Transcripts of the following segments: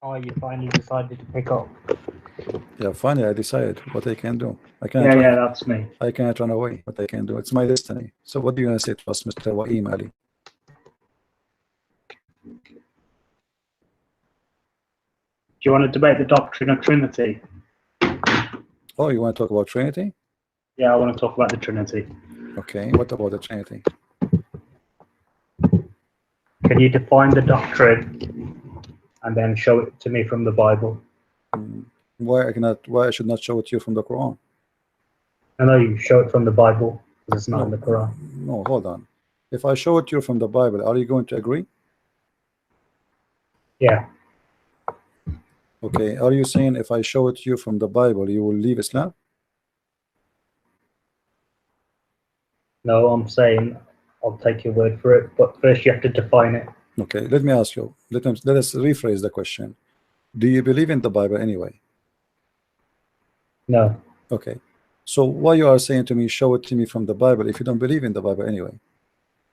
Oh, you finally decided to pick up. Yeah, finally I decided what I can do. I Yeah, that's me. I cannot run away. What I can do, it's my destiny. So what do you want to say to us, Mr. Waim Ali? Do you want to debate the doctrine of Trinity? Oh, you want to talk about Trinity? Yeah, I want to talk about the Trinity. Okay, what about the Trinity? Can you define the doctrine and then show it to me from the Bible? Why I should not show it to you from the Quran? I know you show it from the Bible because it's not in the Quran. No, hold on. If I show it to you from the Bible, are you going to agree? Yeah. Okay, are you saying if I show it to you from the Bible, you will leave Islam? No, I'm saying I'll take your word for it, but first you have to define it. Okay, let me ask you. Let us rephrase the question. Do you believe in the Bible anyway? No. Okay, so why you are saying to me, show it to me from the Bible if you don't believe in the Bible anyway?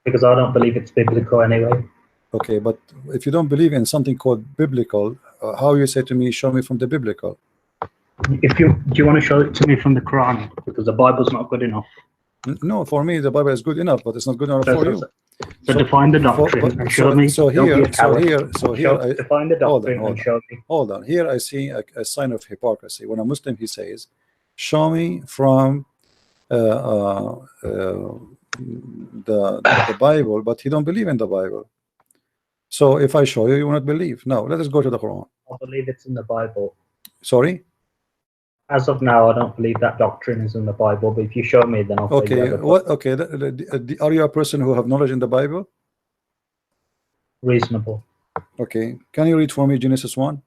Because I don't believe it's biblical anyway. Okay, but if you don't believe in something called biblical, how you say to me, show me from the biblical? Do you want to show it to me from the Quran? Because the Bible's not good enough. No, for me the Bible is good enough, but it's not good enough for you. So define the doctrine and show me. Define the doctrine and show me. Hold on. Here I see a sign of hypocrisy. When a Muslim he says, show me from the Bible, but he don't believe in the Bible. So if I show you, you will not believe. Now let us go to the Quran. I believe it's in the Bible. Sorry? As of now, I don't believe that doctrine is in the Bible, but if you show me, then I'll say okay. What? Okay. Are you a person who have knowledge in the Bible? Reasonable. Okay. Can you read for me Genesis 1?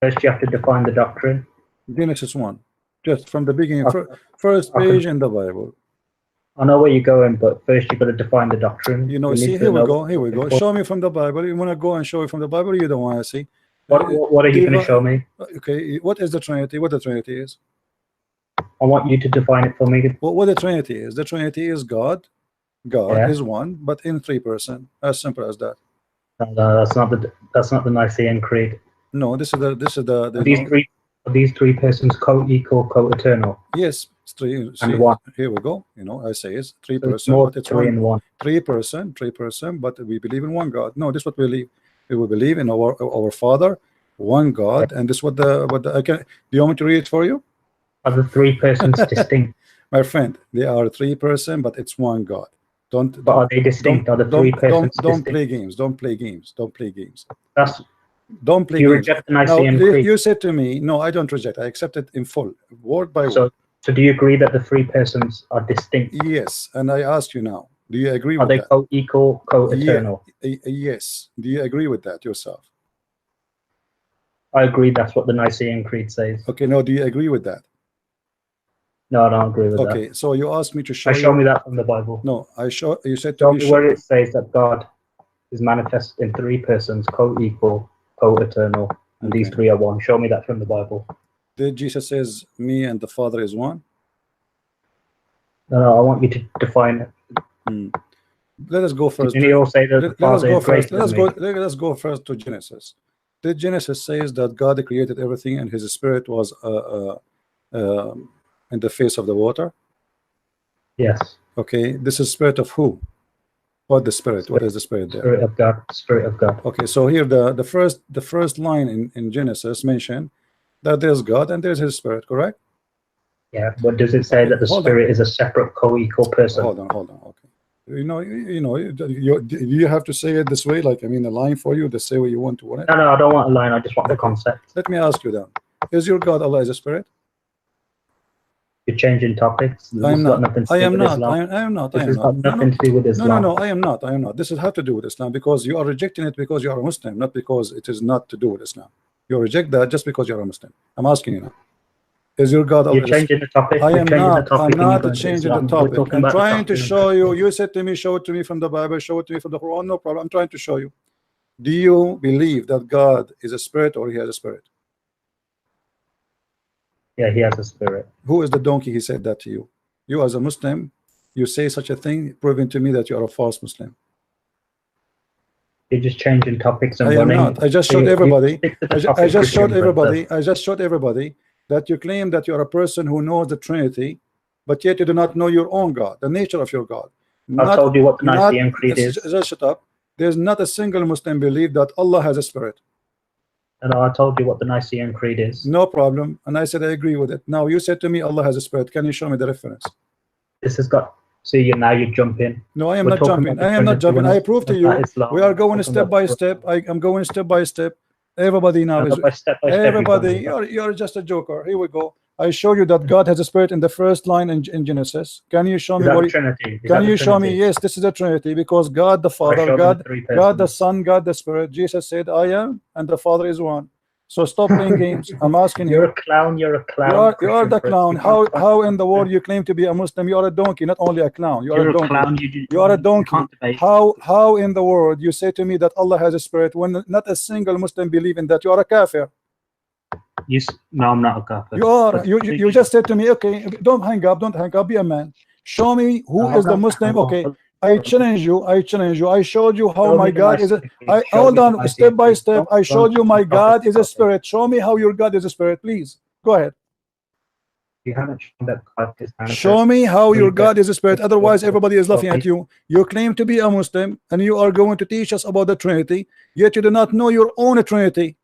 First, you have to define the doctrine. Genesis 1. Just from the beginning, first page in the Bible. I know where you're going, but first you've got to define the doctrine. You know, see, here we go. Here we go. Show me from the Bible. You want to go and show it from the Bible? You don't want to see. What are you going to show me? Okay, what is the Trinity? What the Trinity is? I want you to define it for me. What the Trinity is? The Trinity is God. God is one, but in 3 persons. As simple as that. No, that's not the Nicene Creed. No, this is the. Are these three persons co-equal, co-eternal? Yes, it's 3. See, and 1. Here we go. You know, I say it's 3 So persons, but it's 3 and 1. 3 person, but we believe in one God. No, this is what we believe. We will believe in our Father, one God, and this is what I can. Do you want me to read it for you? Are the 3 persons distinct? My friend, they are 3 persons, but it's one God. But are they distinct? Are the 3 persons don't play games. Don't play games. Don't play games. Don't play games. Reject the Nicene Creed. You said to me, no, I don't reject. I accept it in full, word by word. So do you agree that the 3 persons are distinct? Yes, and I ask you now, do you agree with that? Are they co-equal, co-eternal? Yes. Do you agree with that yourself? I agree. That's what the Nicene Creed says. Okay, no, do you agree with that? No, I don't agree with that. Okay, so you asked me to show Show me that from the Bible. No, you said to show me me where it says that God is manifest in 3 persons, co-equal, co-eternal, and these 3 are one. Show me that from the Bible. Did Jesus says me and the Father is one? No, I want you to define it. Let us go first. Didn't he all say that the Father is greater than me? Let us go first to Genesis. Did Genesis says that God created everything and His Spirit was in the face of the water? Yes. Okay, this is Spirit of who? What the Spirit? What is the Spirit there? Spirit of God. Spirit of God. Okay, so here the first line in Genesis mentioned that there's God and there's His Spirit, correct? Yeah, but does it say that the Spirit is a separate co-equal person? Hold on. Okay. You have to say it this way, like, I mean, a line for you to say what you want to want it. No, I don't want a line. I just want the concept. Let me ask you then: is your God Allah is a spirit? You're changing topics. I am not. I am not. This has got nothing to do with Islam. No, I am not. This has to do with Islam because you are rejecting it because you are a Muslim, not because it is not to do with Islam. You reject that just because you are a Muslim. I'm asking you now. Is your God Allah? You're changing the topic. I am not. I'm not changing the topic. I'm trying to show you. You said to me, show it to me from the Bible, show it to me from the Quran. No problem. I'm trying to show you. Do you believe that God is a spirit or He has a spirit? Yeah, He has a spirit. Who is the donkey he said that to you? You as a Muslim, you say such a thing, proving to me that you are a false Muslim. You're just changing topics and I am not. I just showed everybody. I just showed everybody. I just showed everybody that you claim that you are a person who knows the Trinity, but yet you do not know your own God, the nature of your God. I told you what the Nicene Creed is. Just shut up. There's not a single Muslim belief that Allah has a spirit. And I told you what the Nicene Creed is. No problem. And I said I agree with it. Now you said to me Allah has a spirit. Can you show me the reference? This has got. See, now you're jumping. No, I am not jumping. I am not jumping. I prove to you. We are going step by step. I'm going step by step. Everybody now is. Everybody, you're just a joker. Here we go. I show you that God has a spirit in the first line in Genesis. Can you show me what? Can you show me? Yes, this is a Trinity because God the Father, God the Son, God the Spirit. Jesus said, "I am," and the Father is one. So stop playing games. I'm asking you. You're a clown. You're a clown. You are the clown. How in the world you claim to be a Muslim? You are a donkey, not only a clown. You are a donkey. Clown. You are a donkey. How in the world you say to me that Allah has a spirit when not a single Muslim believe in that? You are a kafir. No, I'm not a kafir. You are. You just said to me, okay, don't hang up. Don't hang up. Be a man. Show me who is the Muslim. Okay. I challenge you. I showed you how my God is. Hold on, step by step. I showed you my God is a spirit. Show me how your God is a spirit, please. Go ahead. You haven't shown that God is manifest. Show me how your God is a spirit. Otherwise, everybody is laughing at you. You claim to be a Muslim, and you are going to teach us about the Trinity. Yet you do not know your own Trinity.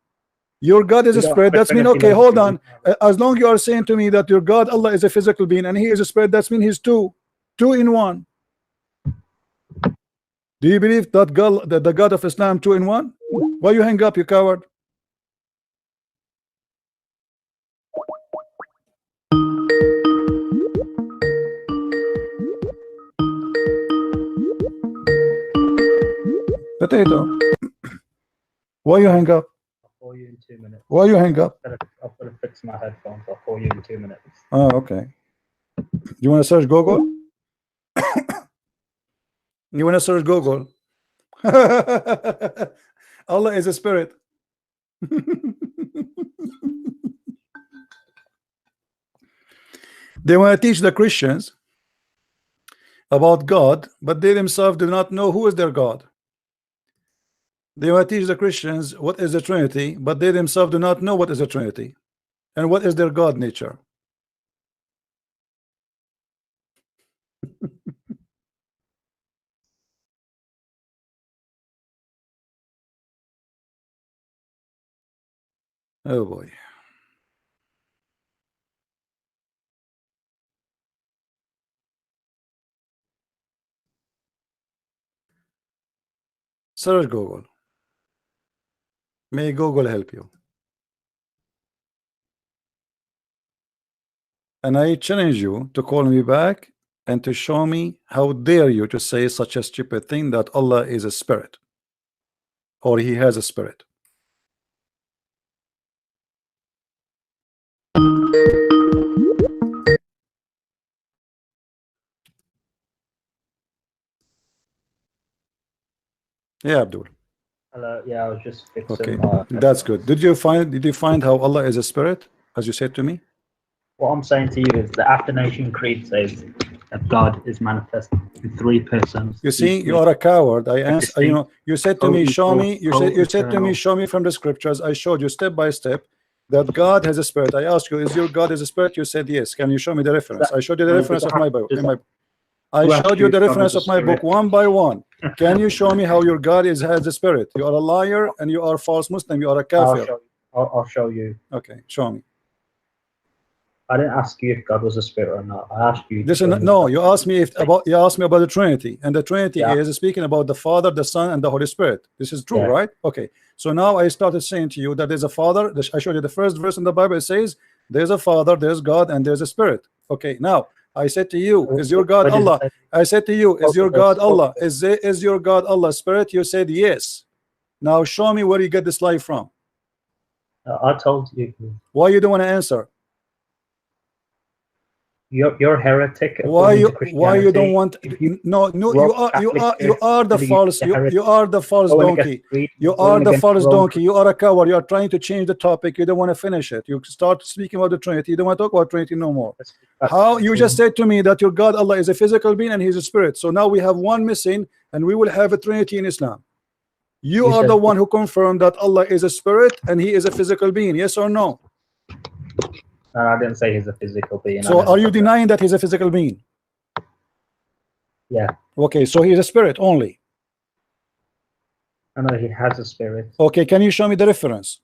Your God is a spirit. That's mean okay. Hold on. As long you are saying to me that your God Allah is a physical being and He is a spirit, that's mean He's two in one. Do you believe that God, the God of Islam, 2 in 1? Why you hang up, you coward? Potato. Why you hang up? I'll call you in 2 minutes. Why you hang up? I've got to fix my headphones. I'll call you in 2 minutes. Oh, okay. You want to search Google? You want to search Google? Allah is a spirit. They want to teach the Christians about God, but they themselves do not know who is their God. They want to teach the Christians what is the Trinity, but they themselves do not know what is the Trinity and what is their God nature. Oh boy. Search Google. May Google help you. And I challenge you to call me back and to show me how dare you to say such a stupid thing that Allah is a spirit or He has a spirit. Yeah, Abdul. Hello. Yeah, I was just fixing. Okay, that's good. Did you find how Allah is a spirit, as you said to me? What I'm saying to you is the Athanasian Creed says that God is manifest in 3 persons. You see, you are a coward. I asked, you said to me, show me. You said to me, show me from the scriptures. I showed you step by step that God has a spirit. I asked you, is your God is a spirit? You said yes. Can you show me the reference? I showed you the reference of my book. I showed you the reference of my book one by one. Can you show me how your God has a spirit? You are a liar and you are a false Muslim. You are a kafir. I'll show you. Okay, show me. I didn't ask you if God was a spirit or not. I asked you. No, you asked me about the Trinity, and the Trinity is speaking about the Father, the Son, and the Holy Spirit. This is true, right? Okay. So now I started saying to you that there's a Father. I showed you the first verse in the Bible. It says there's a Father, there's God, and there's a Spirit. Okay. Now I said to you, is your God Allah? I said to you, is your God Allah? Is your God Allah Spirit? You said yes. Now show me where you get this lie from. I told you. Why you don't want to answer? You're heretic. Why you don't want? You are the false. You are the false donkey. You are the false donkey. You are a coward. You are trying to change the topic. You don't want to finish it. You start speaking about the Trinity. You don't want to talk about Trinity no more. How you just said to me that your God Allah is a physical being and He's a spirit. So now we have one missing, and we will have a Trinity in Islam. You are the one who confirmed that Allah is a spirit and he is a physical being. Yes or no? No, I didn't say he's a physical being. So are you denying that he's a physical being? Yeah. Okay, so he is a spirit only. I know he has a spirit. Okay, can you show me the reference?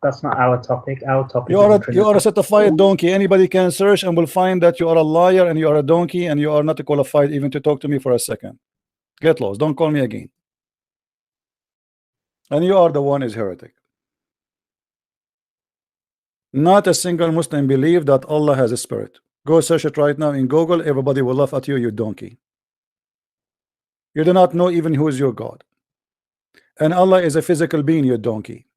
That's not our topic. Our topic. You are a certified donkey. Anybody can search and will find that you are a liar and you are a donkey and you are not qualified even to talk to me for a second. Get lost. Don't call me again. And you are the one is heretic. Not a single Muslim believe that Allah has a spirit. Go search it right now in Google. Everybody will laugh at you, you donkey. You do not know even who is your God. And Allah is a physical being, you donkey.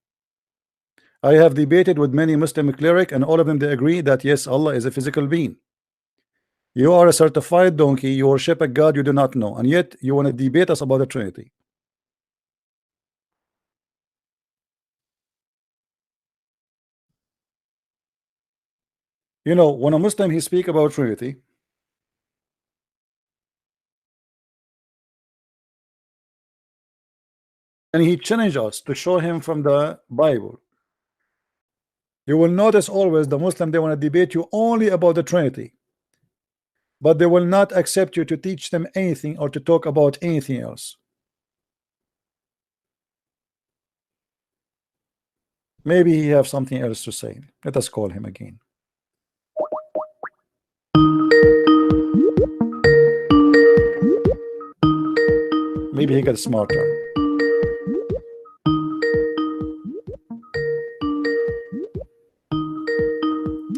I have debated with many Muslim clerics and all of them they agree that yes, Allah is a physical being. You are a certified donkey. You worship a God you do not know, and yet you want to debate us about the Trinity. You know, when a Muslim he speak about Trinity, and he challenge us to show him from the Bible, you will notice always the Muslim they want to debate you only about the Trinity, but they will not accept you to teach them anything or to talk about anything else. Maybe he have something else to say. Let us call him again. Maybe he got smarter.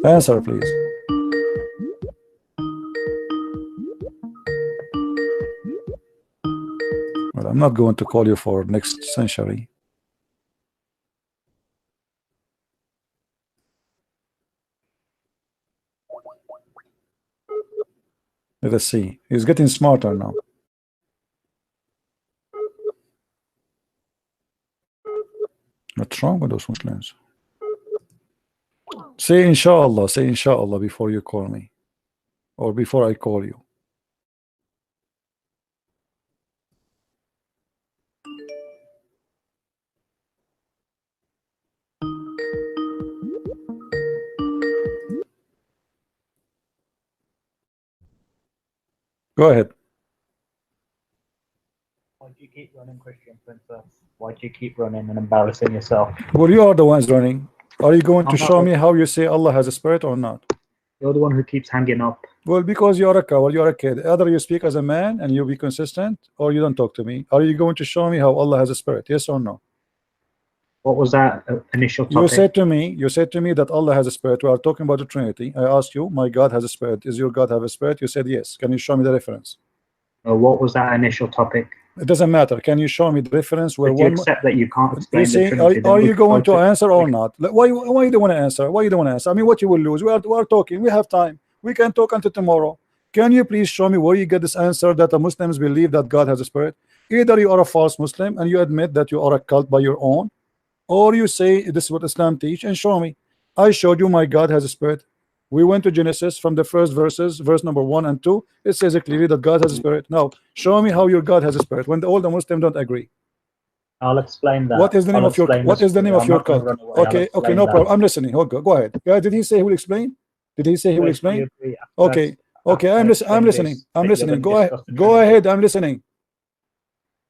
Answer, please. Well, I'm not going to call you for next century. Let us see. He's getting smarter now. What's wrong with those Muslims? Say inshallah before you call me, or before I call you. Go ahead. Why do you keep running, Christian Princess? Why do you keep running and embarrassing yourself? Well, you are the ones running. Are you going to show me how you say Allah has a spirit or not? You're the one who keeps hanging up. Well, because you are a coward, you are a kid. Either you speak as a man and you be consistent, or you don't talk to me. Are you going to show me how Allah has a spirit? Yes or no? What was that initial topic? You said to me that Allah has a spirit. We are talking about the Trinity. I asked you, my God has a spirit. Is your God have a spirit? You said yes. Can you show me the reference? What was that initial topic? It doesn't matter. Can you show me the reference where you accept that you can't explain the Trinity? Are you going to answer or not? Why you don't want to answer? Why you don't want to answer? I mean, what you will lose? We are talking. We have time. We can talk until tomorrow. Can you please show me where you get this answer that the Muslims believe that God has a spirit? Either you are a false Muslim and you admit that you are a cult by your own, or you say this is what Islam teach and show me. I showed you my God has a spirit. We went to Genesis from the first verses, verse number 1 and 2. It says clearly that God has a spirit. Now, show me how your God has a spirit when all the Muslims don't agree. I'll explain that. What is the name of your cult? Okay, no problem. I'm listening. Okay, go ahead. Did he say he will explain? Did he say he will explain? Okay, I'm listening. Go ahead. I'm listening.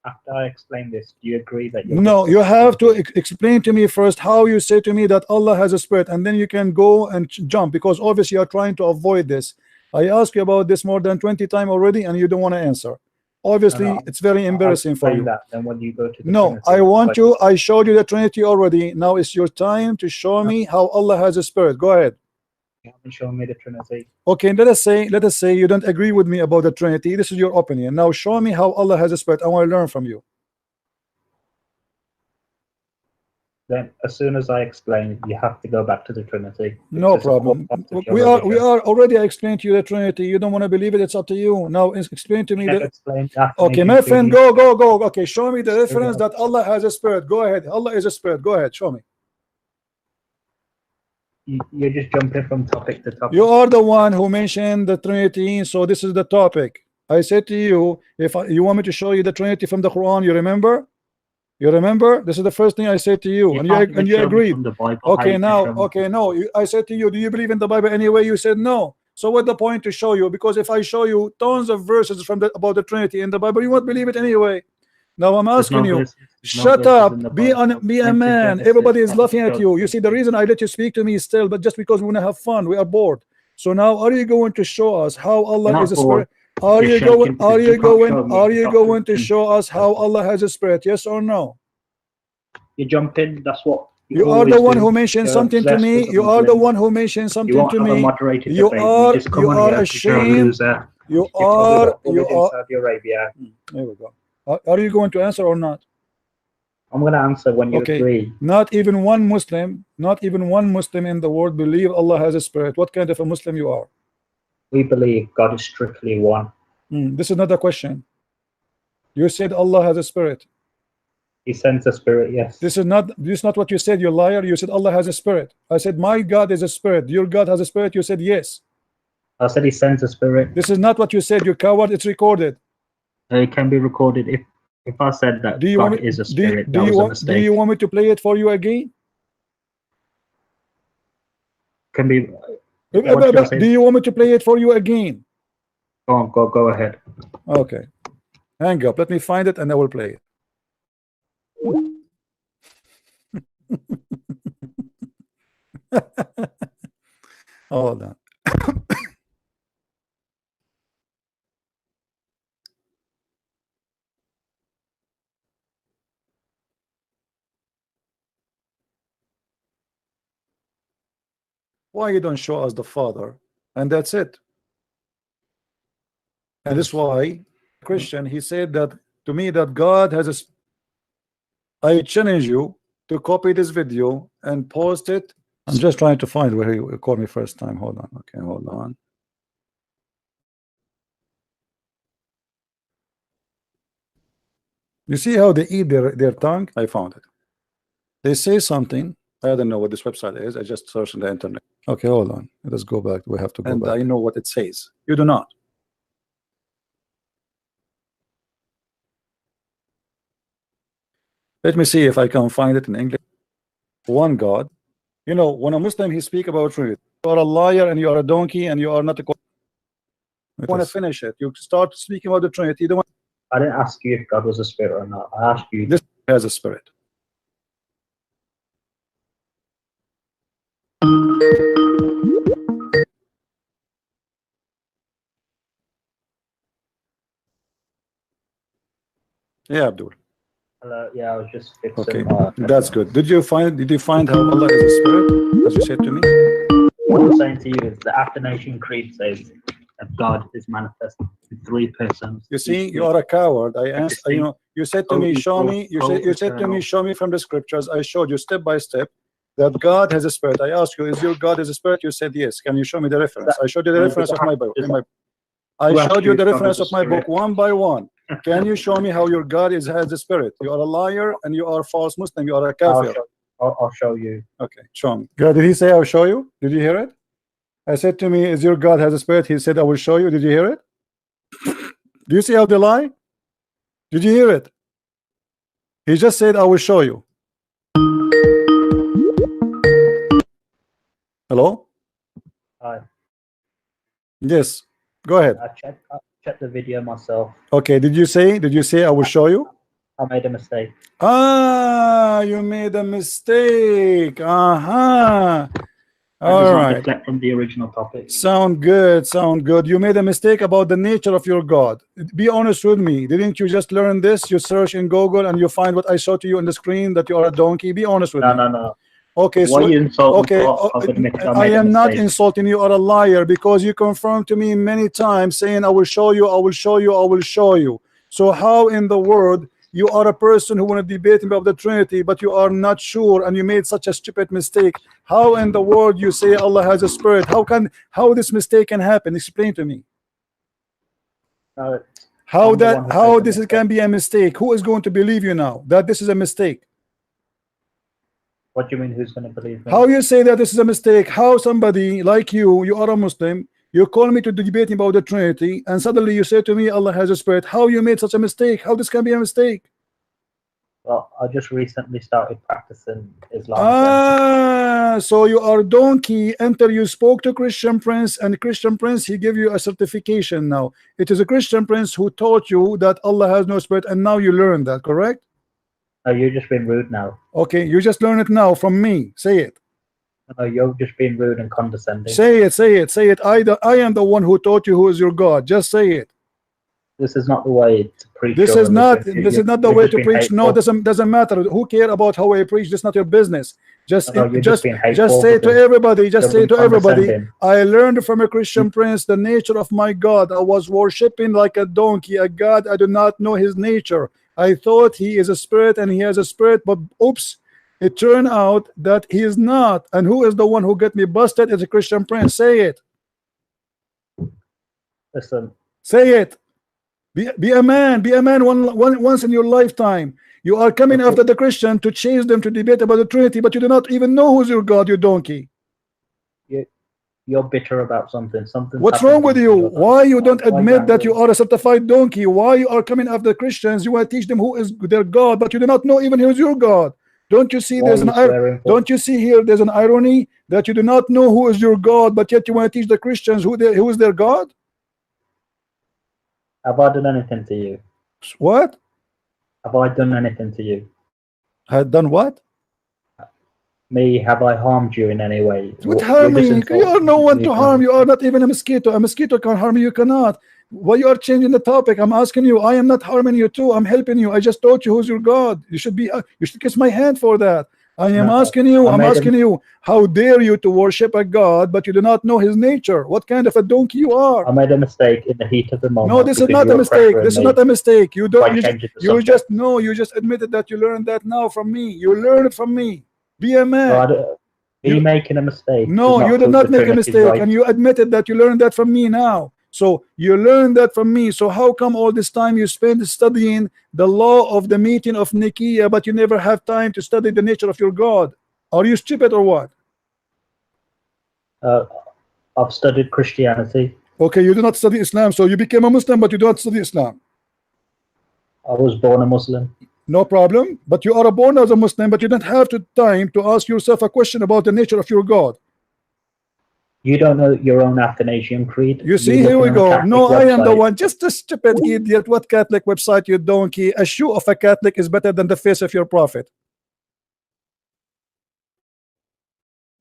After I explain this, do you agree that no, you have to explain to me first how you say to me that Allah has a spirit, and then you can go and jump, because obviously you are trying to avoid this. I asked you about this more than 20 times already and you don't want to answer. Obviously it's very embarrassing for you. Then when you go to the no, Trinity, I showed you the Trinity already. Now it's your time to show me how Allah has a spirit. Go ahead. You haven't shown me the Trinity. Okay, let us say you don't agree with me about the Trinity. This is your opinion. Now show me how Allah has a spirit. I want to learn from you. Then as soon as I explain, you have to go back to the Trinity. No problem. We are already explained to you the Trinity. You don't want to believe it, it's up to you. Now explain to me that. Okay, my friend, go. Okay, show me the reference that Allah has a spirit. Go ahead. Allah is a spirit. Go ahead, show me. You're just jumping from topic to topic. You are the one who mentioned the Trinity, so this is the topic. I said to you, if you want me to show you the Trinity from the Quran, you remember? You remember? This is the first thing I said to you, and you agreed. Okay, now, okay, no. I said to you, do you believe in the Bible anyway? You said no. So what's the point to show you? Because if I show you tons of verses from about the Trinity in the Bible, you won't believe it anyway. Now I'm asking you, shut up, be a man. Everybody is laughing at you. You see, the reason I let you speak to me still, but just because we want to have fun, we are bored. So now, are you going to show us how Allah is a spirit? Are you going to show us how Allah has a spirit? Yes or no? You jump in. That's what you are the one who mentioned something to me. You are the one who mentioned something to me. You are ashamed. You are. Saudi Arabia. There we go. Are you going to answer or not? I'm going to answer when you agree. Not even one Muslim in the world believe Allah has a spirit. What kind of a Muslim you are? We believe God is strictly one. This is not a question. You said Allah has a spirit. He sends a spirit, yes. This is not what you said, you liar. You said Allah has a spirit. I said my God is a spirit. Your God has a spirit. You said yes. I said he sends a spirit. This is not what you said, you coward. It's recorded. It can be recorded. If I said that God is a spirit, that was a mistake. Do you want me to play it for you again? Can be. Do you want me to play it for you again? Go on, go ahead. Okay. Hang up. Let me find it and I will play it. Hold on. Why you don't show us the Father? And that's it. And that's why Christian, he said that to me that God has a. I challenge you to copy this video and post it. I'm just trying to find where he called me first time. Hold on. Okay, hold on. You see how they eat their tongue? I found it. They say something. I don't know what this website is. I just searched on the internet. Okay, hold on. Let's go back. We have to go back. I know what it says. You do not. Let me see if I can find it in English. One God. You know, when a Muslim he speak about truth, you are a liar and you are a donkey and you are not a. You want to finish it. You start speaking about the Trinity. You don't want. I didn't ask you if God was a spirit or not. I asked you. This has a spirit. Yeah, Abdul. Hello. Yeah, I was just fixing. Okay, that's good. Did you find how Allah is a spirit, as you said to me? What I'm saying to you is the Athanasian Creed says that God is manifest in three persons. You see, you are a coward. I asked, you know, you said to me, show me. You said to me, show me from the scriptures. I showed you step by step that God has a spirit. I asked you, is your God is a spirit? You said yes. Can you show me the reference? I showed you the reference of my book. I showed you the reference of my book one by one. Can you show me how your God has a spirit? You are a liar and you are a false Muslim. You are a kafir. I'll show you. Okay, show me. God, did he say I'll show you? Did you hear it? I said to me, is your God has a spirit? He said I will show you. Did you hear it? Do you see how they lie? Did you hear it? He just said I will show you. Hello? Hi. Yes. Go ahead. I checked the video myself. Okay. Did you say I will show you? I made a mistake. Ah, you made a mistake. All right. Deflect from the original topic. Sound good. You made a mistake about the nature of your God. Be honest with me. Didn't you just learn this? You search in Google and you find what I showed to you on the screen, that you are a donkey. Be honest with me. No. Okay, so I am not insulting you. Are a liar because you confirmed to me many times saying I will show you, I will show you, I will show you. So how in the world you are a person who want to debate about the Trinity, but you are not sure and you made such a stupid mistake? How in the world you say Allah has a spirit? How this mistake can happen? Explain to me. How this can be a mistake? Who is going to believe you now that this is a mistake? What do you mean, who's going to believe me? How you say that this is a mistake? How somebody like you are a Muslim, You call me to debate about the Trinity, and suddenly you say to me Allah has a spirit. How you made such a mistake? How this can be a mistake? Well, I just recently started practicing Islam. So you are donkey until you spoke to Christian Prince, and Christian Prince, he gave you a certification. Now it is a Christian Prince who taught you that Allah has no spirit, and now you learn that, correct? No, you're just being rude now. Okay, you just learn it now from me. Say it. No, you're just being rude and condescending. Say it, say it, say it. I am the one who taught you who is your God. Just say it. This is not the way to preach. This is not the way to preach. No, doesn't matter. Who care about how I preach? That's not your business. Just say to everybody, I learned from a Christian Prince the nature of my God. I was worshiping like a donkey, a God I do not know his nature. I thought he is a spirit and he has a spirit, but oops, it turned out that he is not. And who is the one who get me busted? Is a Christian Prince. Say it. Listen. Say it. Be a man. Be a man once in your lifetime. You are coming after the Christian to chase them to debate about the Trinity, but you do not even know who's your God, you donkey. You're bitter about something. What's wrong with you? Why you don't admit that you are a certified donkey? Why you are coming after the Christians? You want to teach them who is their God, but you do not know even who is your God. Don't you see don't you see here there's an irony that you do not know who is your God, but yet you want to teach the Christians who is their God? Have I done anything to you? What? Have I done anything to you? Had done what? Me, have I harmed you in any way? What harming? You are no one to harm. You are not even a mosquito. A mosquito can harm you. You cannot. Why you are changing the topic? I'm asking you. I am not harming you too. I'm helping you. I just taught you who's your God. You should be. You should kiss my hand for that. I am asking you. I'm asking you. How dare you to worship a God, but you do not know His nature? What kind of a donkey you are? I made a mistake in the heat of the moment. No, this is not a mistake. This is not a mistake. You don't. You just know. You just admitted that you learned that now from me. You learned it from me. Be a man. You're making a mistake. No, you did not make a mistake, right. And you admitted that you learned that from me now. So you learned that from me. So how come all this time you spend studying the law of the meeting of Nicaea, but you never have time to study the nature of your God? Are you stupid or what? I've studied Christianity. Okay, you do not study Islam, so you became a Muslim, but you do not study Islam. I was born a Muslim. No problem, but you are born as a Muslim, but you don't have the time to ask yourself a question about the nature of your God. You don't know your own Athanasian Creed. You see, here we go. No, I am the one. Just a stupid idiot. What Catholic website, you donkey? A shoe of a Catholic is better than the face of your prophet.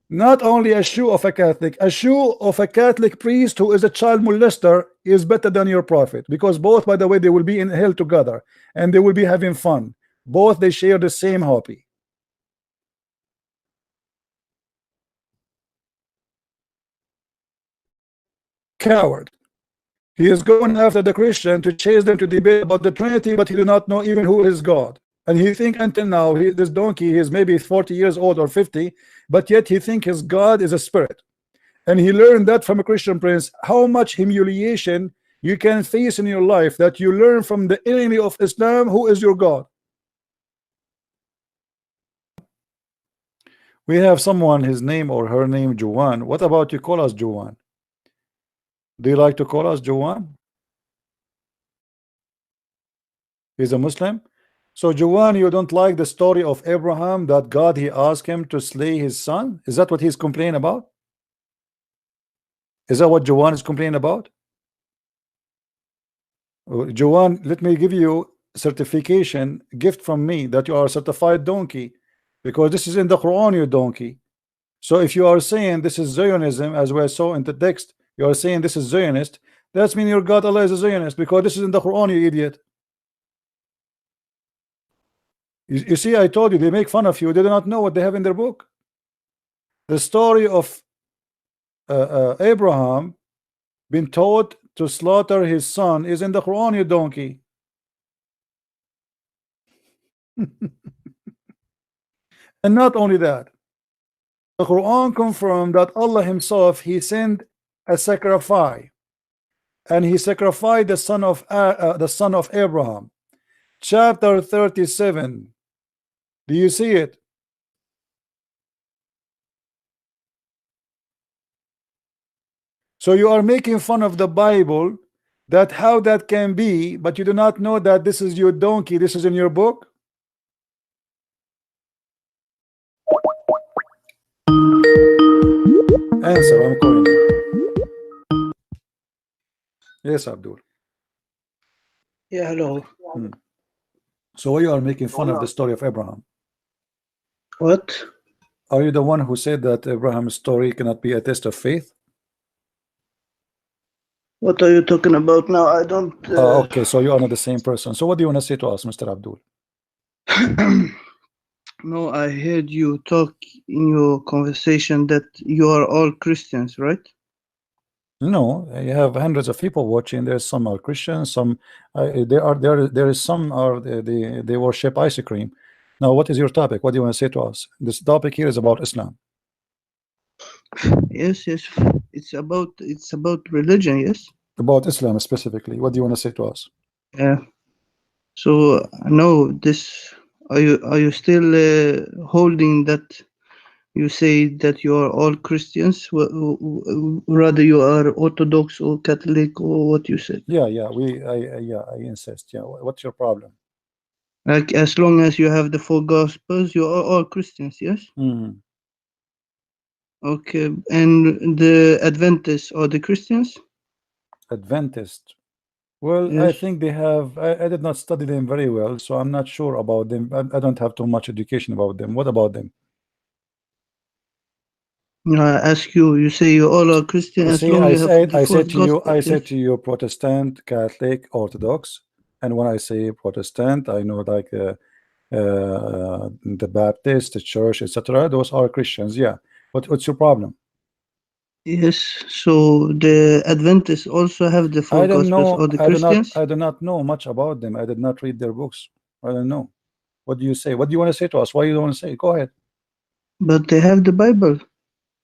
Not only a shoe of a Catholic, a shoe of a Catholic priest who is a child molester is better than your prophet, because both, by the way, they will be in hell together and they will be having fun. Both they share the same hobby. Coward. He is going after the Christian to chase them to debate about the Trinity, but he do not know even who is God. And he think until now, this donkey, he is maybe 40 years old or 50, but yet he think his God is a spirit. And he learned that from a Christian Prince. How much humiliation you can face in your life that you learn from the enemy of Islam who is your God. We have someone, his name or her name Juwan. What about you call us Juwan? Do you like to call us Juwan? He's a Muslim. So Juwan, you don't like the story of Abraham, that God he asked him to slay his son? Is that what he's complaining about? Is that what Juwan is complaining about? Juwan, let me give you certification gift from me that you are a certified donkey, because this is in the Quran, you donkey. So if you are saying this is Zionism, as we saw in the text, you are saying this is Zionist, that's mean your God Allah is a Zionist, because this is in the Quran, you idiot. You see, I told you, they make fun of you. They do not know what they have in their book. The story of Abraham being taught to slaughter his son is in the Quran, you donkey. And not only that, the Quran confirmed that Allah himself, he sent a sacrifice, and he sacrificed the son of Abraham. Chapter 37. Do you see it? So you are making fun of the Bible, that how that can be, but you do not know that this is your donkey, this is in your book. Answer, I'm calling you. Yes, Abdul. Yeah, hello. So you are making fun of the story of Abraham. What? Are you the one who said that Abraham's story cannot be a test of faith? What are you talking about now? I don't... Okay, so you are not the same person. So what do you want to say to us, Mr. Abdul? No, I heard you talk in your conversation that you are all Christians, right? No, you have hundreds of people watching. There's some are Christians, some there is some are they worship ice cream. Now, what is your topic? What do you want to say to us? This topic here is about Islam. Yes, it's about religion. Yes, about Islam specifically. What do you want to say to us? Yeah. So no, this are you still holding that? You say that you are all Christians, rather you are Orthodox or Catholic or what you said. Yeah, I insist. Yeah, what's your problem? Like, as long as you have the 4 Gospels, you are all Christians, yes? Mm-hmm. Okay, and the Adventists are the Christians? Adventist. Well, yes. I think they have. I did not study them very well, so I'm not sure about them. I don't have too much education about them. What about them? I ask you. You say you all are Christian. As long as I said to you, Protestant, Catholic, Orthodox, and when I say Protestant, I know like the Baptist, the Church, etc. Those are Christians. Yeah. What's your problem? Yes. So the Adventists also have the 4 Gospels or the Christians? I do not know much about them. I did not read their books. I don't know. What do you say? What do you want to say to us? Why you don't want to say? Go ahead. But they have the Bible.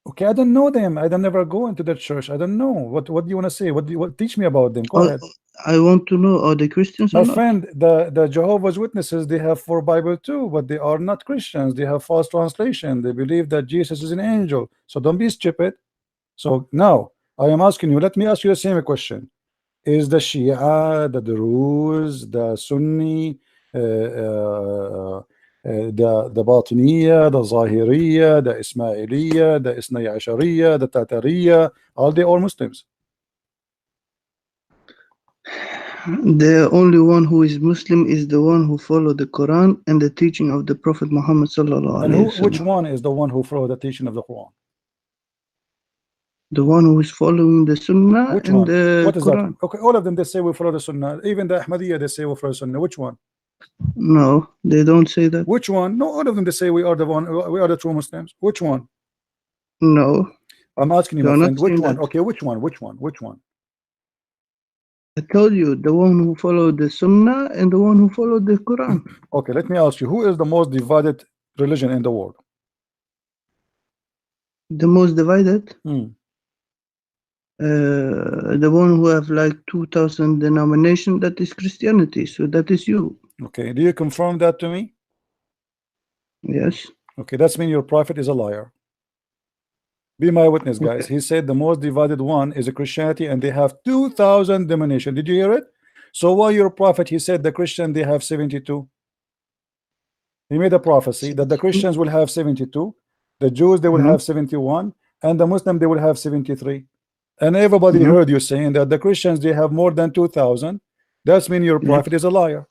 Okay, I don't know them. I don't never go into the church. I don't know. What do you want to say? What teach me about them? Go ahead. I want to know, are they Christians or not? My friend, the Jehovah's Witnesses, they have 4 Bible too, but they are not Christians. They have false translation. They believe that Jesus is an angel. So don't be stupid. So now I am asking you, let me ask you the same question. Is the Shia, the Druze, the Sunni, the Batiniya, the Zahiriya, the Ismailiya, the Isnai Ashariya, the Tatariya, are they all Muslims? The only one who is Muslim is the one who follows the Quran and the teaching of the Prophet Muhammad sallallahu alaihi wasallam. Which one is the one who follows the teaching of the Quran? The one who is following the Sunnah. Which and one? the What is Quran. that? Okay, all of them they say we follow the Sunnah. Even the Ahmadiyya they say we follow the Sunnah. Which one? No, they don't say that. Which one? No, all of them they say we are the one. We are the true Muslims. Which one? No. I'm asking you, my friend. Which one? That. Okay, which one? Which one? Which one? I told you, the one who followed the Sunnah and the one who followed the Quran. Okay, let me ask you, who is the most divided religion in the world? The most divided? The one who have like 2,000 denominations, that is Christianity. So that is you. Okay, do you confirm that to me? Yes. Okay, that's mean your prophet is a liar. Be my witness, guys. Okay. He said the most divided one is a Christianity, and they have 2,000 denominations. Did you hear it? So why your prophet? He said the Christian they have 72. He made a prophecy that the Christians will have 72, the Jews they will have 71, and the Muslim they will have 73. And everybody heard you saying that the Christians they have more than 2,000. That's mean your prophet is a liar.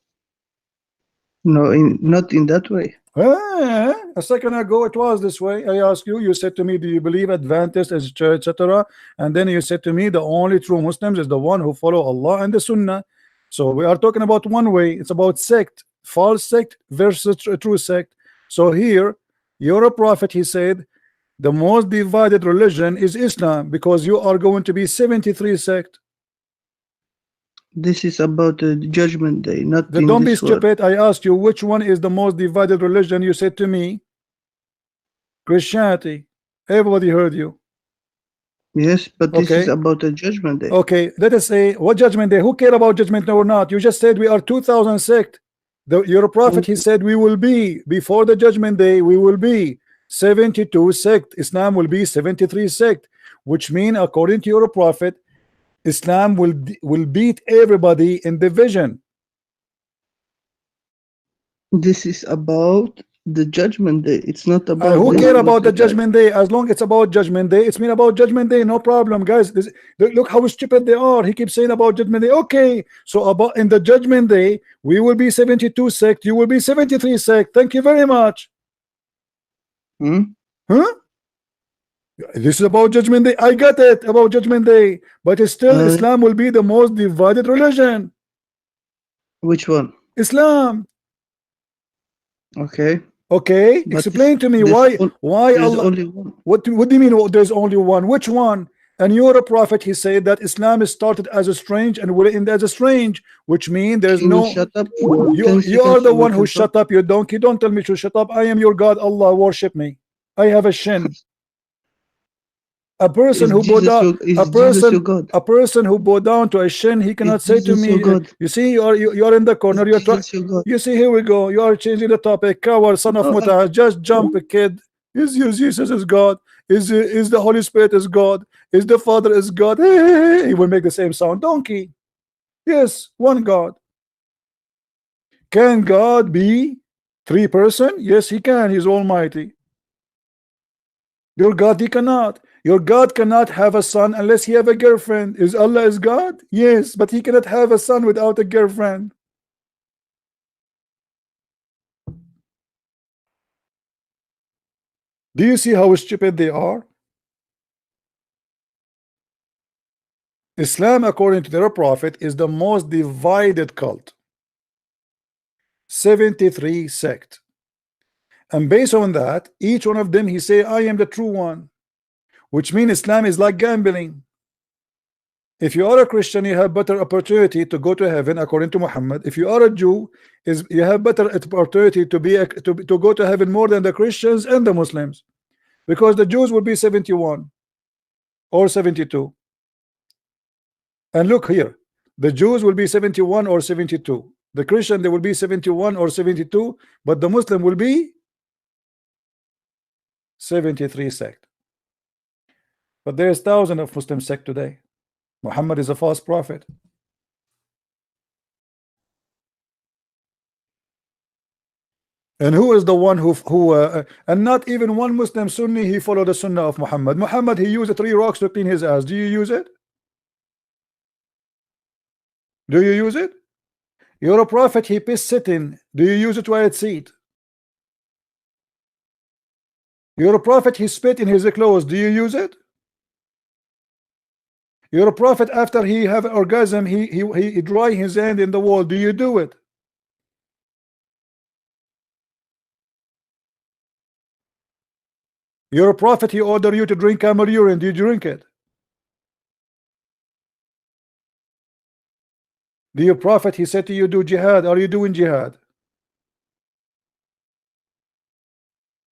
No, not in that way. A second ago it was this way. I asked you, you said to me, do you believe Adventist as church, etc.? And then you said to me the only true Muslims is the one who follow Allah and the Sunnah. So we are talking about one way. It's about sect, false sect versus true sect. So here you're a prophet. He said the most divided religion is Islam because you are going to be 73 sect. This is about the judgment day, not in don't be this stupid. I asked you which one is the most divided religion. You said to me Christianity. Everybody heard you. Yes, but this is about the judgment day. Okay, let us say what judgment day? Who care about judgment day or not? You just said we are 2,000 sect. Your prophet he said we will be before the judgment day. We will be 72 sect. Islam will be 73 sect, which mean according to your prophet, Islam will beat everybody in division. This is about the judgment day. It's not about who care about the judgment day? As long it's about judgment day, it's mean about judgment day, no problem, guys. Look how stupid they are. He keeps saying about judgment day. Okay, so about in the judgment day, we will be 72 sect, you will be 73 sect. Thank you very much. Huh? This is about judgment day. I got it about judgment day, but it's still Islam will be the most divided religion. Which one? Islam. Okay. Okay, but explain to me why Allah, only one. What do you mean there's only one? Which one? And you're a prophet, he said that Islam is started as a strange and will end as a strange, which means there's no shut up. You are the one who shut up, you donkey. Don't tell me to shut up. I am your God, Allah, worship me. I have a shin. A person who bowed down, a person who bowed down to a shin, he cannot say to me, you see, you are in the corner, you're trying, you see, here we go, you are changing the topic. Coward, son of Mutah, just jump, kid. Is Jesus is God? Is the Holy Spirit is God? Is the Father is God? He will make the same sound. Donkey. Yes, one God. Can God be three person? Yes, he can. He's almighty. Your God, he cannot. Your God cannot have a son unless he have a girlfriend. Is Allah is God? Yes, but he cannot have a son without a girlfriend. Do you see how stupid they are? Islam, according to their prophet, is the most divided cult. 73 sect. And based on that, each one of them, he say, I am the true one. Which means Islam is like gambling. If you are a Christian, you have better opportunity to go to heaven according to Muhammad. If you are a Jew, you have better opportunity to go to heaven more than the Christians and the Muslims, because the Jews will be 71 or 72. And look here, the Jews will be 71 or 72. The Christian, they will be 71 or 72, but the Muslim will be 73 sect. But there's thousands of Muslim sect today. Muhammad is a false prophet. And who is the one who and not even one Muslim Sunni, he followed the Sunnah of Muhammad. Muhammad, he used 3 rocks to clean his ass. Do you use it? Do you use it? You're a prophet, he pissed sitting. Do you use it while it's seat? You're a prophet, he spit in his clothes. Do you use it? You're a prophet, after he have orgasm, he dry his hand in the wall. Do you do it? You're a prophet, he order you to drink camel urine. Do you drink it? Do you prophet, he said to you, do jihad. Are you doing jihad?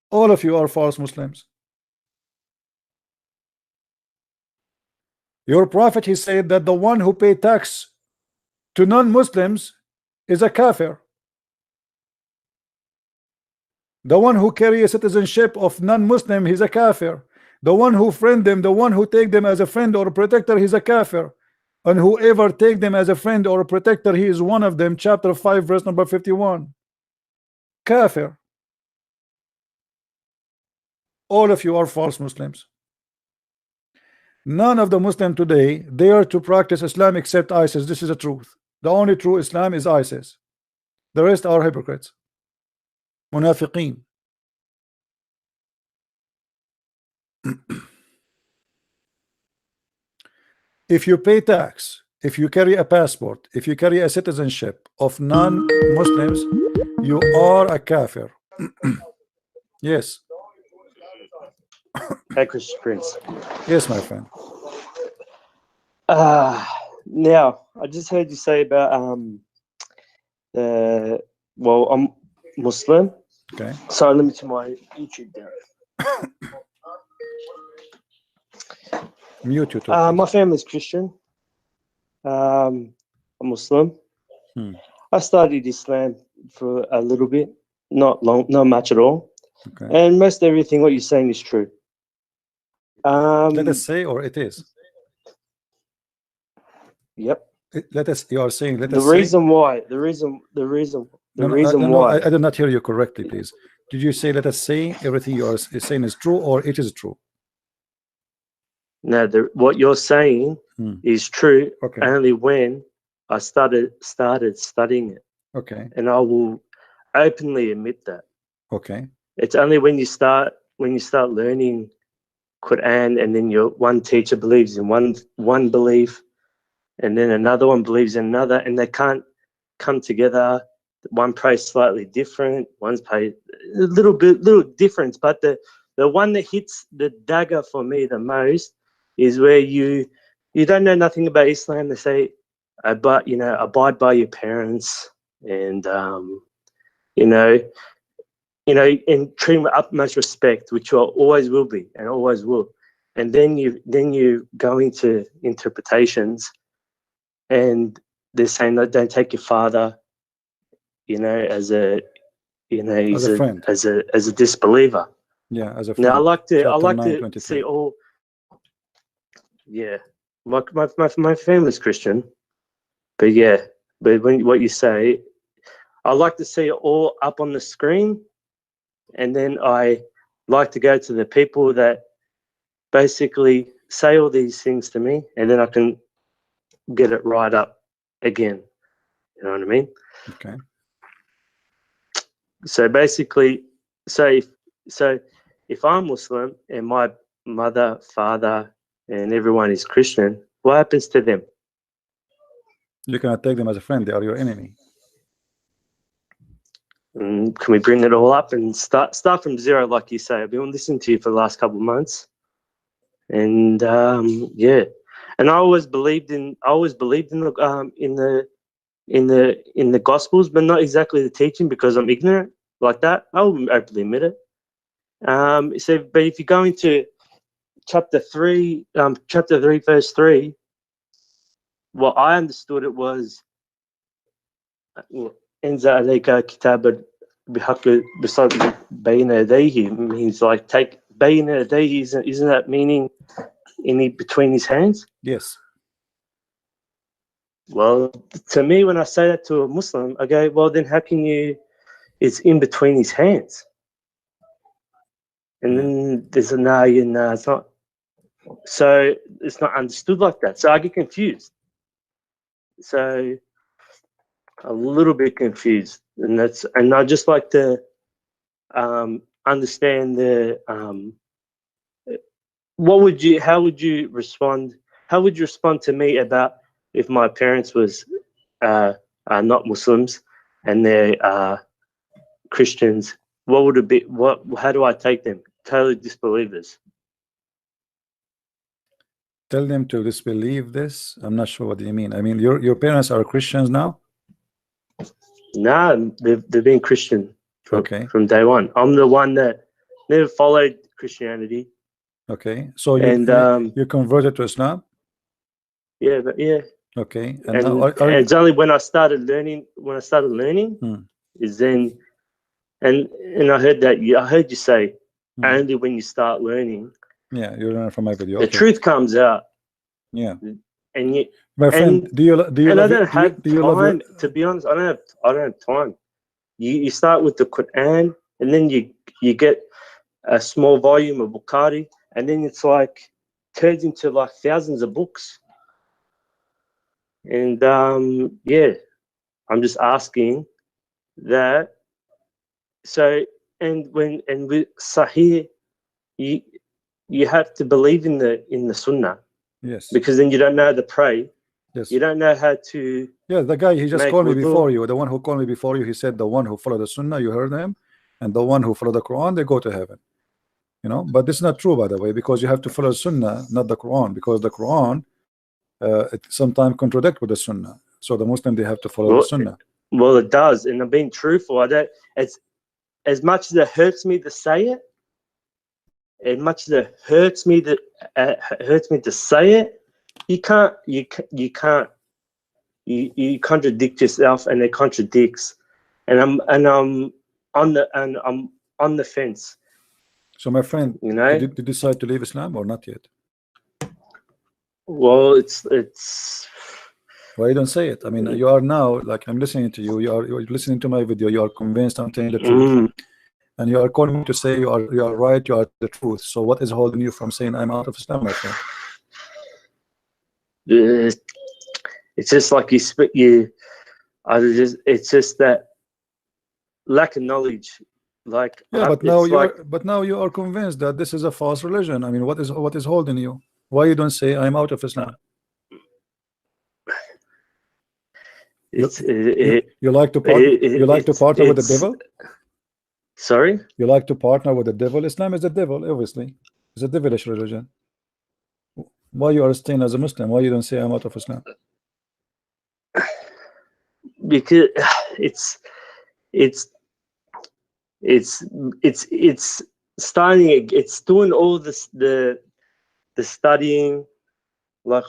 All of you are false Muslims. Your prophet, he said that the one who pay tax to non-Muslims is a kafir. The one who carry a citizenship of non-Muslim, he's a kafir. The one who friend them, the one who take them as a friend or a protector, he's a kafir. And whoever take them as a friend or a protector, he is one of them. Chapter 5, verse number 51. Kafir. All of you are false Muslims. None of the Muslim today dare to practice Islam except ISIS. This is the truth. The only true Islam is ISIS. The rest are hypocrites. Munafiqeen. If you pay tax, if you carry a passport, if you carry a citizenship of non-Muslims, you are a kafir. Yes. Hey, Christian Prince. Yes, my friend. Now, I just heard you say about well, I'm Muslim. Okay. So let me to my YouTube down. Mute you. My family's Christian. I'm Muslim. I studied Islam for a little bit, not long, not much at all. Okay. And most everything what you're saying is true. Let us say, or it is. Yep. Let us. You are saying. Let The us reason say. why. The reason why. I did not hear you correctly. Please. Did you say let us say everything you are saying is true, or it is true? No, what you're saying is true. Okay. Only when I started studying it. Okay. And I will openly admit that. Okay. It's only when you start learning Qur'an, and then your one teacher believes in one belief, and then another one believes in another, and they can't come together. One prays slightly different, one's prays a little difference, but the one that hits the dagger for me the most is where you don't know nothing about Islam. They say, but abide by your parents, and and treat them with utmost respect, which you always will be and always will. And then you go into interpretations, and they're saying that don't take your father, as a friend, as a disbeliever. Yeah, as a friend. Now I like to 9:23. see all. Yeah, my family's Christian, but what you say, I like to see it all up on the screen. And then I like to go to the people that basically say all these things to me, and then I can get it right up again. You know what I mean? Okay. So basically, if I'm Muslim and my mother, father, and everyone is Christian, what happens to them? You cannot take them as a friend. They are your enemy. Can we bring it all up and start from zero, like you say? I've been listening to you for the last couple of months, and and I always believed in the Gospels, but not exactly the teaching, because I'm ignorant like that. I'll openly admit it. But if you go into chapter 3, verse 3, what I understood it was, "Enza alayka kitabad bihaqq bisad bayna yadayhi," means like take bayna yadayhi. Isn't that meaning in between his hands? Yes. Well, to me, when I say that to a Muslim, I go, well, then how can it's in between his hands? And then there's a it's not. So it's not understood like that. So I get confused. So a little bit confused, and I just like to understand how would you respond? How would you respond to me about if my parents was are not Muslims and they're Christians? What would it be? How do I take them? Totally disbelievers. Tell them to disbelieve this. I'm not sure what you mean. I mean, your parents are Christians now? No, they've been Christian from day one. I'm the one that never followed Christianity. Okay, so you converted to Islam? Yeah, Okay, and it's only when I started learning. Is then, and I heard that I heard you say only when you start learning. Yeah, you learn from my video. The truth comes out. Yeah, and you, my friend, do you? And I don't have time. To be honest, I don't have time. You start with the Qur'an, and then you get a small volume of Bukhari, and then it's like turns into like thousands of books. And I'm just asking that. So with Sahih, you have to believe in the Sunnah. Yes. Because then you don't know how to pray. Yes. You don't know how to. Yeah, the guy he just called me before you. The one who called me before you, he said the one who followed the Sunnah, you heard him, and the one who followed the Quran, they go to heaven. You know, but this is not true, by the way, because you have to follow Sunnah, not the Quran, because the Quran it sometimes contradict with the Sunnah. So the Muslim, they have to follow the Sunnah. Well, it does, and I'm being truthful. It's as much as it hurts me to say it, as much as it hurts me to say it, you contradict yourself, and it contradicts. And I'm on the fence. So my friend, you know, did you decide to leave Islam or not yet? Well, it's why you don't say it? I mean, you are now, like, I'm listening to you, you're listening to my video, you are convinced I'm telling the truth, and you are calling me to say you are right, you are the truth. So what is holding you from saying I'm out of Islam, my friend? It's just like it's just that lack of knowledge. Like, yeah, but now you are convinced that this is a false religion. I mean, what is holding you? Why you don't say I'm out of Islam? You like to partner with the devil? Sorry? You like to partner with the devil? Islam is the devil, obviously. It's a devilish religion. Why you are staying as a Muslim? Why you don't say I'm out of Islam? Because it's starting. It's doing all this the studying, like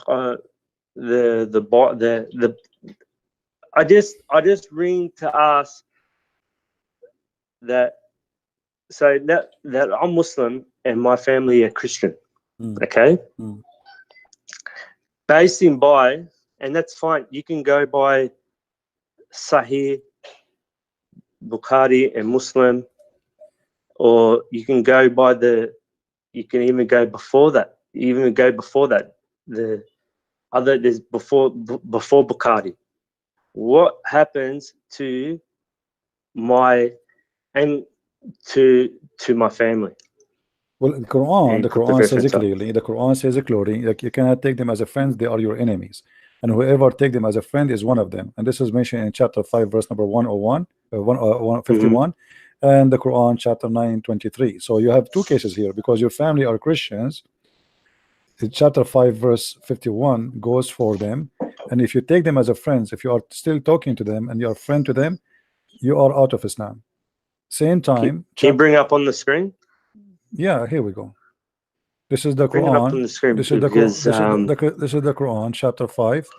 the. I just ring to ask that. So that I'm Muslim and my family are Christian. Okay. Basing by, and that's fine. You can go by Sahih, Bukhari, and Muslim, or you can go by you can even go before that. Even go before that. There's before Bukhari. What happens to my family? Well, the Quran says it clearly. The Quran says it clearly. Like, you cannot take them as a friend; they are your enemies. And whoever take them as a friend is one of them. And this is mentioned in chapter 5, verse number 151, and the Quran chapter 9:23. So you have two cases here, because your family are Christians. In chapter 5, verse 51 goes for them. And if you take them as a friend, if you are still talking to them and you are a friend to them, you are out of Islam. Same time. Can you bring up on the screen? Yeah, here we go. This is the Bring Quran. It up on the screen, this is the Quran, chapter 5,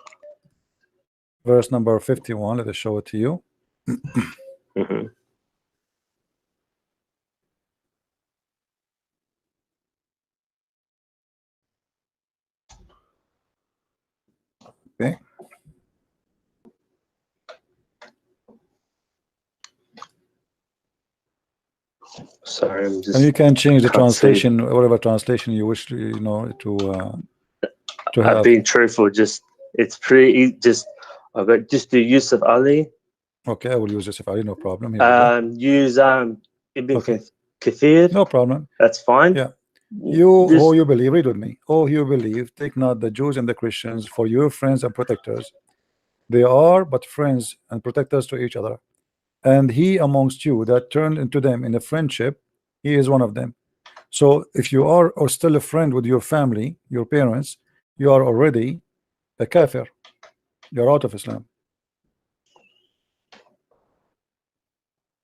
verse number 51. Let us show it to you. Okay. Sorry, I'm just. And you can change the translation, whatever translation you wish to, to have. I've been truthful. It's pretty. I've got just the Yusuf Ali. Okay, I will use Yusuf Ali, no problem. Use Ibn Kathir. No problem. That's fine. Yeah. You believe, read with me. Oh, you believe, take not the Jews and the Christians for your friends and protectors. They are but friends and protectors to each other. And he amongst you that turned into them in a friendship, he is one of them. So if you are or still a friend with your family, your parents, you are already a kafir. You're out of Islam.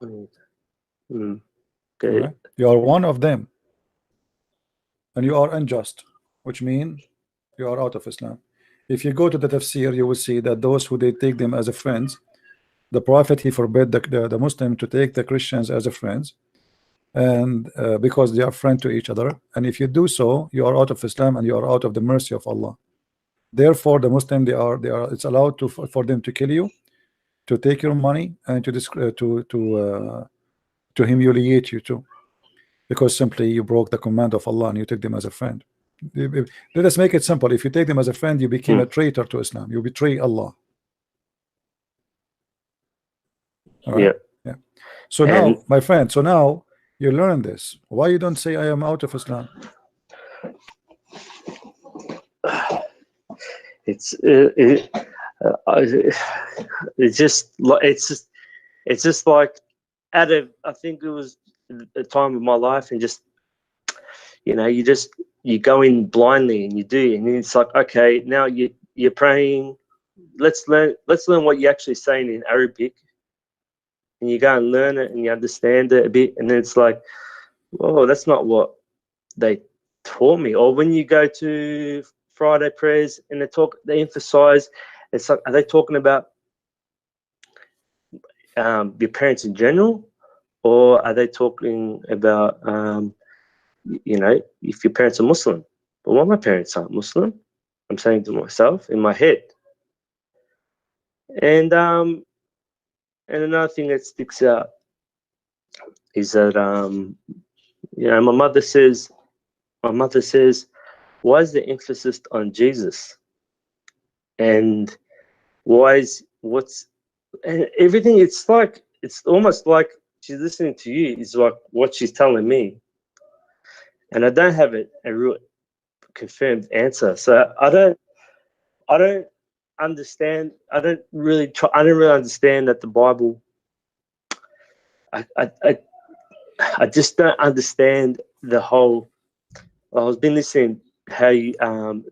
Okay. Right? You are one of them. And you are unjust, which means you are out of Islam. If you go to the tafsir, you will see that those who they take them as a friends, the Prophet, he forbid the Muslim to take the Christians as a friends, and because they are friends to each other. And if you do so, you are out of Islam and you are out of the mercy of Allah. Therefore, the Muslim, it's allowed for them to kill you, to take your money, and to humiliate you too, because simply you broke the command of Allah and you take them as a friend. Let us make it simple. If you take them as a friend, you became a traitor to Islam. You betray Allah. Right? Yeah. So now, my friend, now you learn this. Why you don't say I am out of Islam? It's just like out of, I think it was a time of my life, and just, you go in blindly and you do, and then it's like, okay, now you're praying. Let's learn what you're actually saying in Arabic, and you go and learn it and you understand it a bit, and then it's like, oh, that's not what they taught me. Or when you go to Friday prayers and they emphasize, it's like, are they talking about your parents in general, or are they talking about, you know, if your parents are Muslim? But well, my parents aren't Muslim. I'm saying to myself in my head. And another thing that sticks out is that you know, my mother says, why is the emphasis on Jesus? And and everything, it's like, it's almost like she's listening to you, is like what she's telling me. And I don't have a real confirmed answer. So I don't understand. I don't really understand that the Bible. I just don't understand the whole. I've been listening how you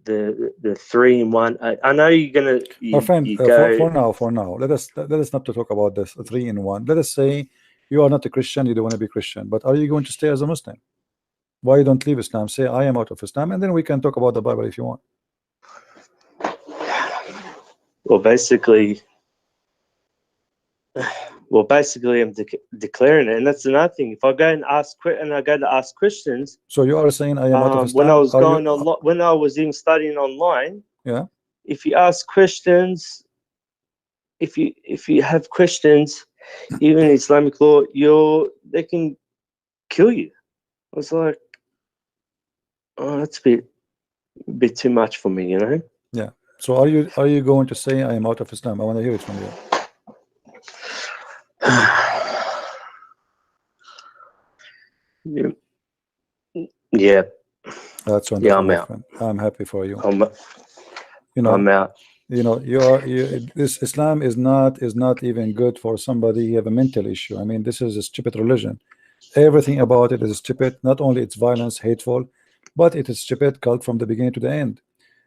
the 3 in 1. I know you're gonna. Our friend, for now, let us not to talk about this 3 in 1. Let us say you are not a Christian, you don't want to be Christian, but are you going to stay as a Muslim? Why you don't leave Islam? Say I am out of Islam, and then we can talk about the Bible if you want. Well, basically, I'm declaring it, and that's another thing. If I go and ask, Christians, so you are saying I am out of Islam. When I was even studying online, yeah. If you ask Christians, if you have Christians, even Islamic law, they can kill you. I was like, oh, that's a bit too much for me, you know. Yeah. So are you going to say I am out of Islam? I want to hear it from you. Yeah. That's wonderful. Yeah, I'm out. Friend. I'm happy for you. You know, I'm out. You know, this Islam is not even good for somebody who have a mental issue. I mean, this is a stupid religion. Everything about it is stupid. Not only it's violence, hateful, but it is stupid cult from the beginning to the end.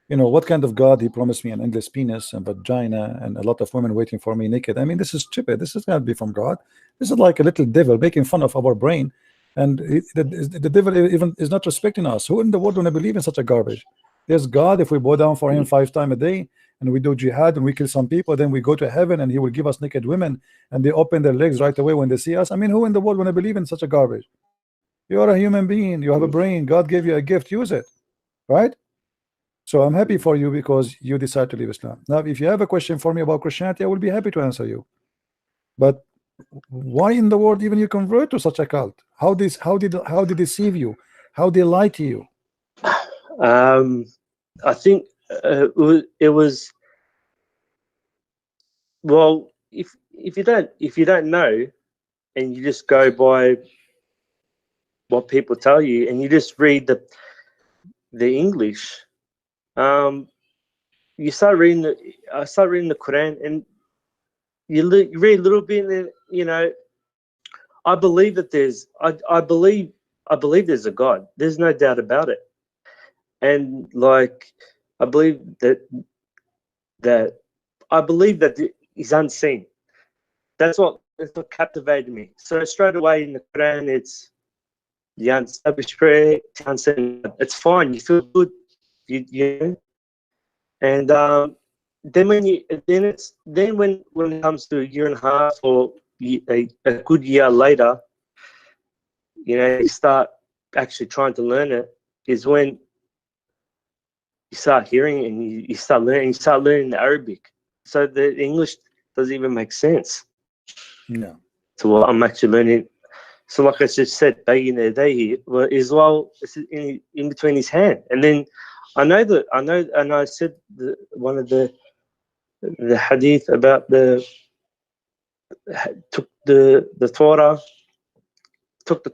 You know, what kind of God he promised me an endless penis and vagina and a lot of women waiting for me naked? I mean, this is stupid. This is not be from God. This is like a little devil making fun of our brain, and the devil even is not respecting us. Who in the world want to believe in such a garbage? There's God. If we bow down for him 5 times a day and we do jihad and we kill some people, then we go to heaven and he will give us naked women and they open their legs right away when they see us. I mean, who in the world want to believe in such a garbage? You are a human being. You have a brain. God gave you a gift. Use it, right? So I'm happy for you because you decide to leave Islam. Now, if you have a question for me about Christianity, I will be happy to answer you. But why in the world even you convert to such a cult? How did they deceive you? How they lie to you? I think it was well. If you don't know, and you just go by what people tell you, and you just read the English. You start reading I start reading the Quran, and you read a little bit, and you know, I believe that I believe there's a God. There's no doubt about it, and like I believe that he's unseen. That's what captivated me. So straight away in the Quran, it's the unstablished prayer, it's fine. You feel good, you know. And then when it comes to a year and a half or a good year later, you know, you start actually trying to learn it. Is when you start hearing it and you start learning. You start learning the Arabic, so the English doesn't even make sense. No. So what I'm actually learning. So like I just said, bayin yadayhi, as well, it's in between his hand, and then I know, and I said one of the hadith about took the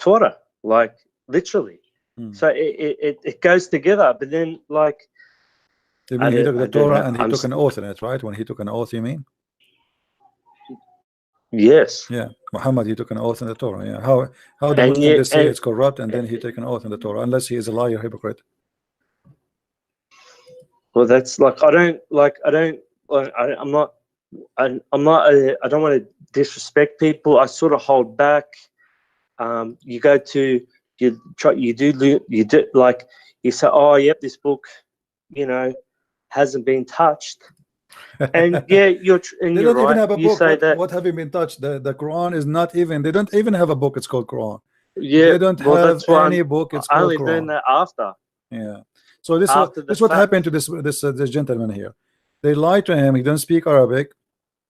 Torah, like literally. So it goes together, but then like. You mean he took the Torah and he took an oath in it, right? When he took an oath, you mean? Yes. Yeah, Muhammad, he took an oath in the Torah. Yeah, how the Muslims say it's corrupt, and then he take an oath in the Torah, unless he is a liar, hypocrite. Well, that's like I don't want to disrespect people. I sort of hold back. You go to you do like you say, oh yep, this book, you know, hasn't been touched, And yeah, you're they you're don't even right. have a You book. say that. What have you been touched? The Quran is not even. They don't even have a book. It's called Quran. Yeah, They don't well, have that's why any book. It's I called only Quran. learned that after. Yeah. So this After the this what fact. happened to this gentleman here. They lied to him. He doesn't speak Arabic.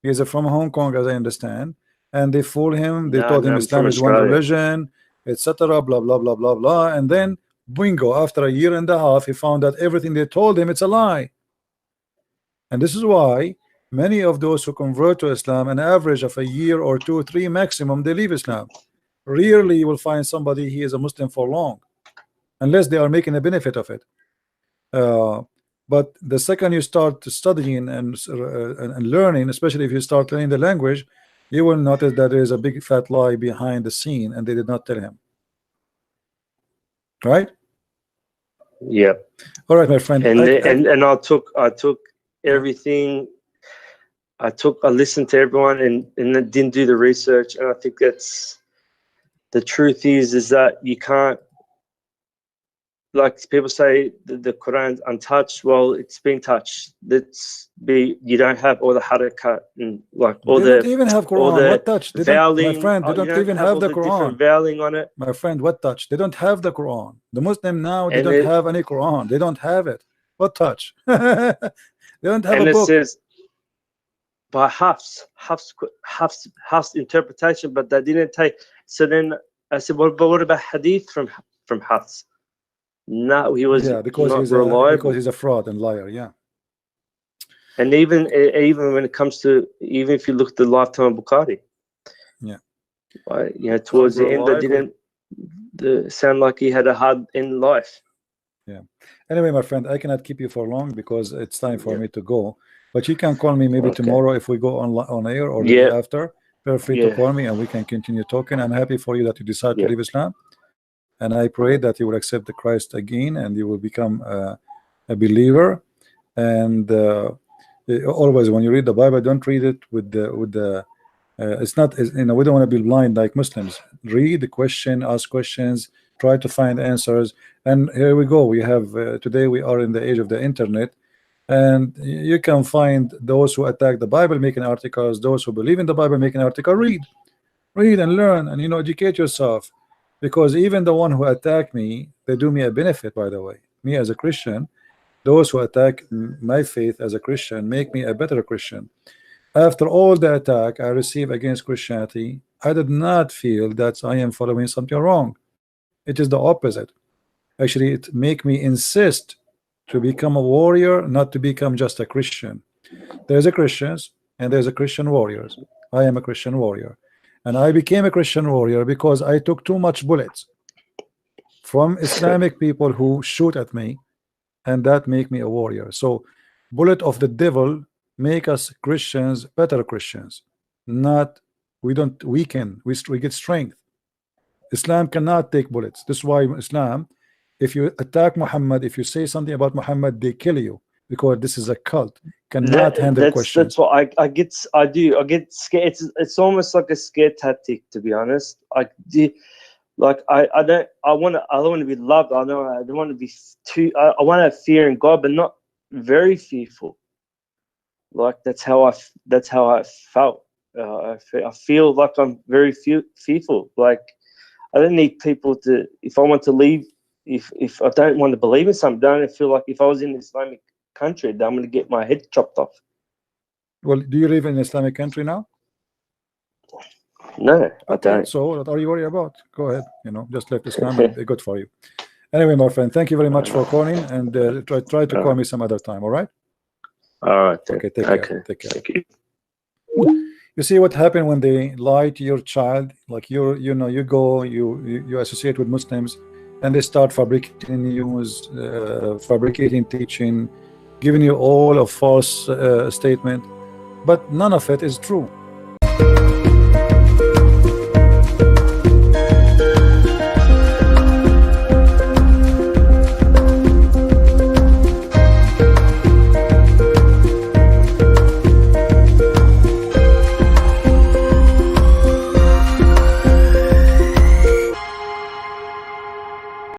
He's from Hong Kong, as I understand, and they fooled him. They told him I'm Islam from is one Australia. religion, etc. Blah blah blah blah blah. And then bingo! After a year and a half, he found that everything they told him it's a lie. And this is why many of those who convert to Islam, an average of a year or 2 or 3 maximum, they leave Islam. Rarely you will find somebody he is a Muslim for long, unless they are making a benefit of it. But the second you start studying and learning, especially if you start learning the language, you will notice that there is a big fat lie behind the scene, and they did not tell him. Right? Yeah. All right, my friend. And I took everything. I listened to everyone and didn't do the research. And I think that's the truth is that you can't, like people say the Quran's untouched. Well, it's been touched. You don't have all the harakat and like all they don't even have Quran. What touch? They vowing, my friend, they don't even have the Quran. Vowing on it. My friend, what touch? They don't have the Quran. The Muslim now, they don't have any Quran. They don't have it. What touch? They don't have a book. And it says by Hafs interpretation, but they didn't take. So then I said, well, but what about hadith from Hafs? No, he was because not he's reliable. because he's a fraud and liar. Yeah. And even when it comes to, even if you look at the lifetime of Bukhari, right, towards the end, they didn't sound like he had a hard end life. Yeah. Anyway, my friend, I cannot keep you for long because it's time for me to go. But you can call me maybe tomorrow if we go on air or the day after. Feel free to call me and we can continue talking. I'm happy for you that you decide to leave Islam. And I pray that you will accept the Christ again and you will become a believer. And always when you read the Bible, don't read it with the it's not, we don't want to be blind like Muslims. Read the question, ask questions, try to find answers. And here we go. We have today we are in the age of the internet, and you can find those who attack the Bible making articles, those who believe in the Bible making articles. Read and learn, and educate yourself. Because even the one who attack me, they do me a benefit, by the way. Me as a Christian, those who attack my faith as a Christian make me a better Christian. After all the attack I receive against Christianity, I did not feel that I am following something wrong. It is the opposite. Actually, it make me insist to become a warrior, not to become just a Christian. There's a Christians and there's a Christian warriors. I am a Christian warrior. And I became a Christian warrior because I took too much bullets from Islamic people who shoot at me, and that make me a warrior. So bullet of the devil make us Christians better Christians. Not, we don't weaken, we get strength. Islam cannot take bullets. This is why Islam, if you attack Muhammad, if you say something about Muhammad, they kill you, because this is a cult. Cannot handle questions. That's what I get scared. It's almost like a scare tactic, to be honest. I don't want to be loved. I don't want to be I want to have fear in God, but not very fearful. Like that's how I felt. I feel like I'm very fearful. Like I don't need people to. If I want to leave, if I don't want to believe in something, I don't feel like if I was in Islamic country, I'm going to get my head chopped off. Well, do you live in an Islamic country now? No, I don't. So what are you worried about? Go ahead, just let Islam be good for you. Anyway, my friend, thank you very much for calling, and try to call me some other time. All right? All right. Okay, take care. Take care. Thank you. You see what happened when they lie to your child? Like you go, you associate with Muslims, and they start fabricating news, fabricating teaching, giving you all a false statement, but none of it is true.